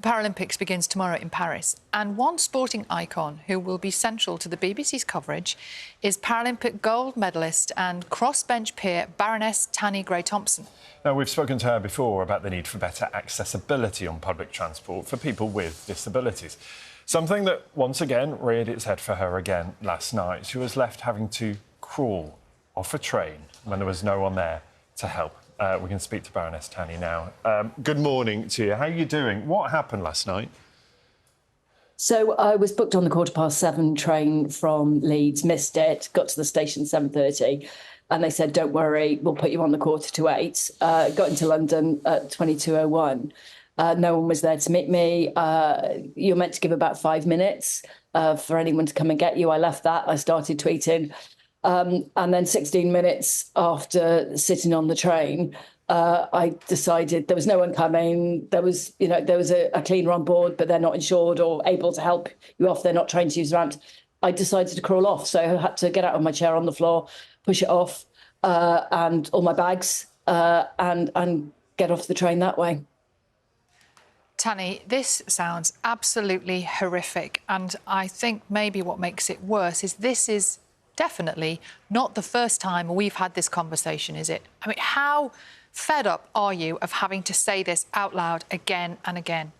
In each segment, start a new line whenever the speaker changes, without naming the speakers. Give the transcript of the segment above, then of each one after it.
The Paralympics begins tomorrow in Paris, and one sporting icon who will be central to the BBC's coverage is Paralympic gold medalist and crossbench peer Baroness Tanni Grey-Thompson.
Now, we've spoken to her before about the need for better accessibility on public transport for people with disabilities. Something that, once again, reared its head for her again last night. She was left having to crawl off a train when there was no one there to help. We can speak to Baroness Tanni now. Good morning to you. How are you doing? What happened last night?
So I was booked on the 7:15 train from Leeds, missed it, got to the station 7:30, and they said, don't worry, we'll put you on the 7:45. Got into London at 22:01. No one was there to meet me. You're meant to give about 5 minutes for anyone to come and get you. I left that. I started tweeting. And then 16 minutes after sitting on the train, I decided there was no one coming. There was a cleaner on board, but they're not insured or able to help you off. They're not trained to use ramps. I decided to crawl off. So I had to get out of my chair on the floor, push it off, and all my bags, and get off the train that way.
Tanni, this sounds absolutely horrific. And I think maybe what makes it worse is this is definitely not the first time we've had this conversation, is it? I mean, how fed up are you of having to say this out loud again and again?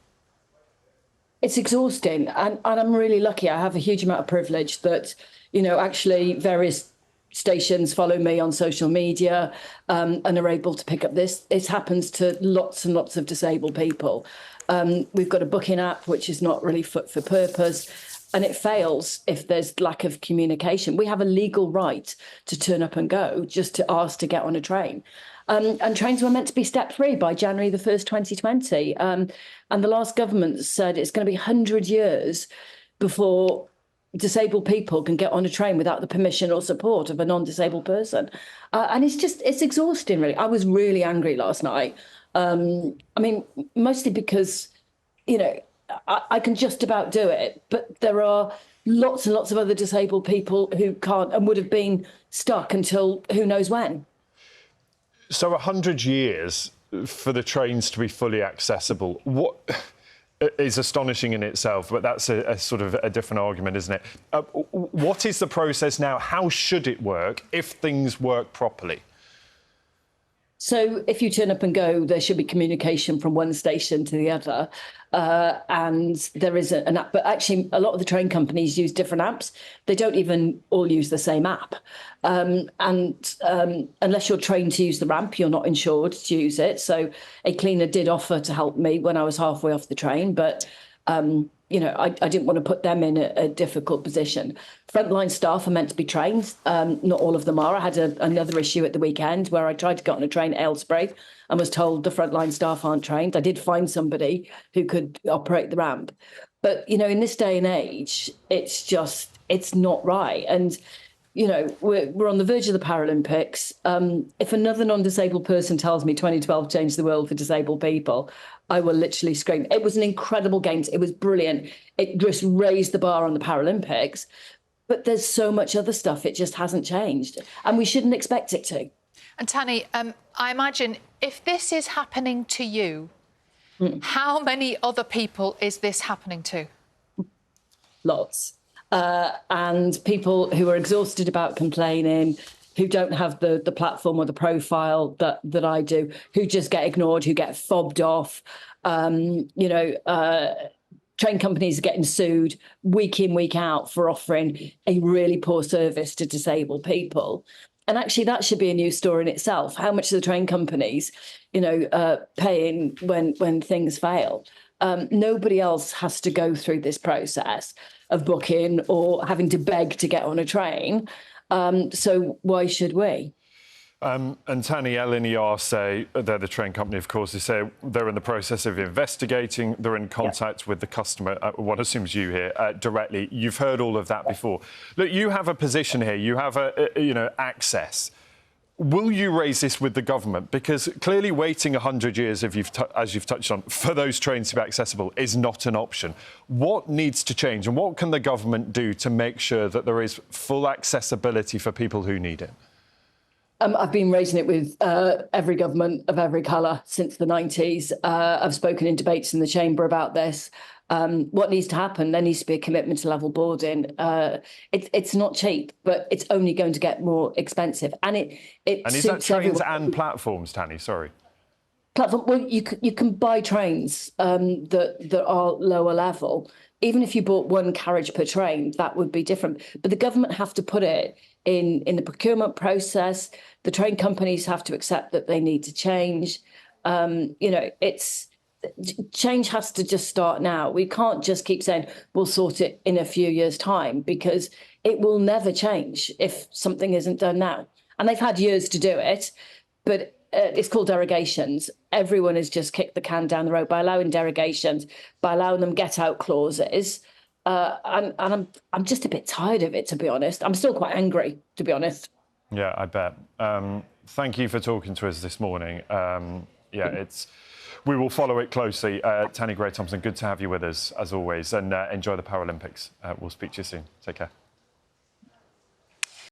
It's exhausting, and I'm really lucky. I have a huge amount of privilege that, actually various stations follow me on social media and are able to pick up this. It happens to lots and lots of disabled people. We've got a booking app which is not really fit for purpose. And it fails if there's lack of communication. We have a legal right to turn up and go, just to ask to get on a train. And trains were meant to be step-free by January the 1st, 2020. And the last government said it's going to be 100 years before disabled people can get on a train without the permission or support of a non-disabled person. And it's exhausting, really. I was really angry last night. Mostly because, I can just about do it, but there are lots and lots of other disabled people who can't and would have been stuck until who knows when.
So 100 years for the trains to be fully accessible, what is astonishing in itself, but that's a sort of a different argument, isn't it? What is the process now? How should it work if things work properly?
So if you turn up and go, there should be communication from one station to the other. And there is an app, but actually a lot of the train companies use different apps. They don't even all use the same app. Unless you're trained to use the ramp, you're not insured to use it. So a cleaner did offer to help me when I was halfway off the train, but I didn't want to put them in a difficult position. Frontline staff are meant to be trained. Not all of them are. I had another issue at the weekend where I tried to get on a train at Aylesbury and was told the frontline staff aren't trained. I did find somebody who could operate the ramp. But, in this day and age, it's not right. And, we're on the verge of the Paralympics. If another non-disabled person tells me 2012 changed the world for disabled people, I will literally scream. It was an incredible game. It was brilliant. It just raised the bar on the Paralympics. But there's so much other stuff. It just hasn't changed. And we shouldn't expect it to.
And Tanni, I imagine if this is happening to you, how many other people is this happening to?
Lots. And people who are exhausted about complaining, who don't have the platform or the profile that I do, who just get ignored, who get fobbed off. Train companies are getting sued week in, week out for offering a really poor service to disabled people. And actually, that should be a news story in itself. How much are the train companies, paying when things fail? Nobody else has to go through this process of booking or having to beg to get on a train. So why should we?
And Tanni, LNER say, they're the train company, of course, they say they're in the process of investigating, they're in contact with the customer, one assumes you here, directly. You've heard all of that before. Look, you have a position here, you have access. Will you raise this with the government? Because clearly waiting 100 years, as you've touched on, for those trains to be accessible is not an option. What needs to change and what can the government do to make sure that there is full accessibility for people who need it?
I've been raising it with every government of every colour since the 90s. I've spoken in debates in the chamber about this. What needs to happen? There needs to be a commitment to level boarding. It's not cheap, but it's only going to get more expensive, and it
And is that
suits
trains
everyone.
and platforms, Tanni? Sorry.
Platform. Well, you can buy trains that are lower level. Even if you bought one carriage per train, that would be different. But the government have to put it in the procurement process. The train companies have to accept that they need to change. It's change has to just start now. We can't just keep saying we'll sort it in a few years' time, because it will never change if something isn't done now. And they've had years to do it, but it's called derogations. Everyone has just kicked the can down the road by allowing derogations, by allowing them get-out clauses. And I'm just a bit tired of it, to be honest. I'm still quite angry, to be honest.
Yeah, I bet. Thank you for talking to us this morning. We will follow it closely. Tanni Grey-Thompson, good to have you with us, as always, and enjoy the Paralympics. We'll speak to you soon. Take care.